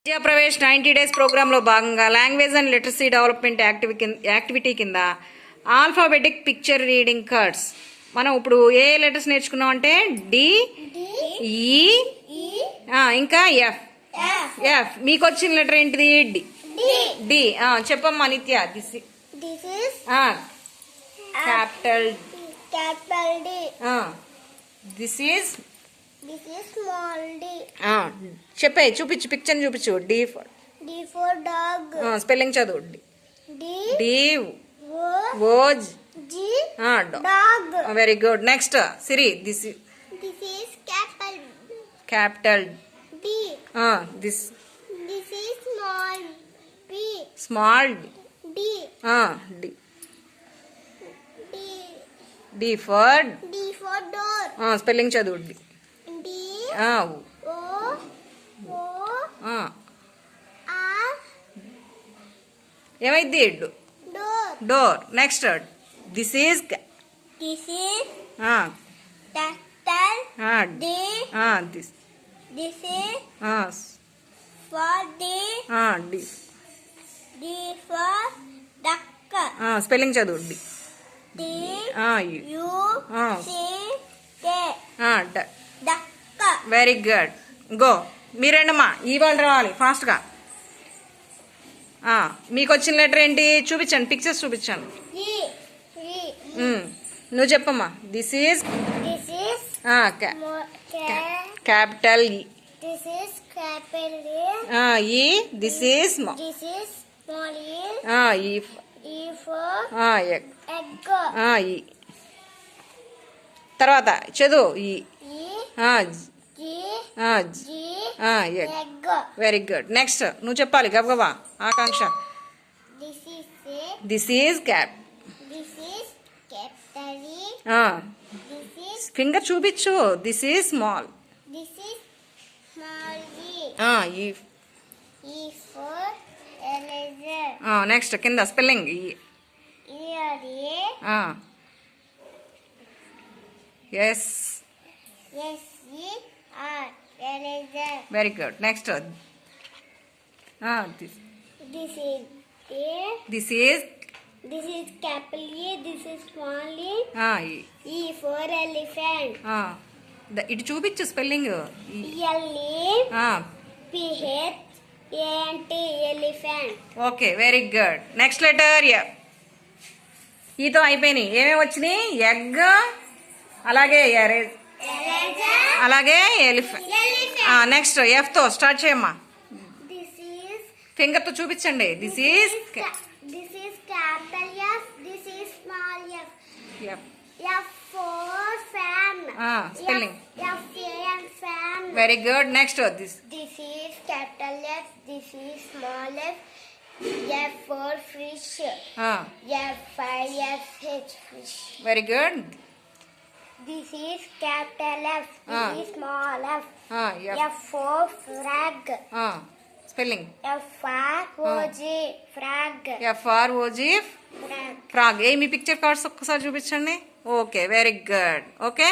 విద్యా ప్రవేశ్ 90 డేస్ ప్రోగ్రాంలో భాగంగా language and literacy development activity కింద ఆల్ఫాబెటిక్ పిక్చర్ రీడింగ్ కార్డ్స్ మనం ఇప్పుడు ఏ లెటర్స్ నేర్చుకున్నాం అంటే డి ఈ ఇంకా ఎఫ్ ఎఫ్ మీకు వచ్చిన లెటర్ ఏంటిది డి డి చెప్పమ్మా Nitya this capital D this is small d. చెప్పే చూపించు పిక్చర్ చూపించు డి for dog. స్పెల్లింగ్ చదువు D O G dog. Very good next Siri this is capital D. This is small b. Small D. D D for door. Spelling చదువు D D. o O. R. ఏమైంది Door. Door next this is This is D. This This is for D D for duck. Spelling చదువు D D. U. C. K. Duck. Very good go మీరేంటమ్మా ఈ వాళ్ళు రావాలి ఫాస్ట్గా మీకు వచ్చిన letter ఏంటి చూపించండి పిక్చర్స్ చూపించండి నువ్వు చెప్పమ్మా this is capital This is capital ఈ this is This is small E E for egg ఈ తర్వాత చదువు ఈ G. egg Egg. Very good next నువ్వు చెప్పాలి గబగబా Akanksha This is this is cap capital E. This is finger చూపించు this is small small E E for eraser. Next కింద spelling E S Eraser. Very good next This is capital E. This is small E for elephant. ఇటు చూపించు spelling PHANT elephant. Okay very good next letter ఈతో అయిపోయినాయి ఏమేమి వచ్చినాయి egg అలాగే అలాగే elephant next ఎఫ్తో స్టార్ట్ చేయమ్మా This is ఫింగర్తో చూపించండి this is capital F. This is small f. F F for fan. స్పెల్లింగ్ F-A-N fan. Very good next this This is capital F. This is small f. F for fish. F-I-S-H fish. Very good This is capital F. This is small f. F F for frog. Spelling F-R-O-G frog. ఎఫ్ఆర్ఓజీ Frog. Frog me picture cards ఒక్కసారి చూపించండి okay very good okay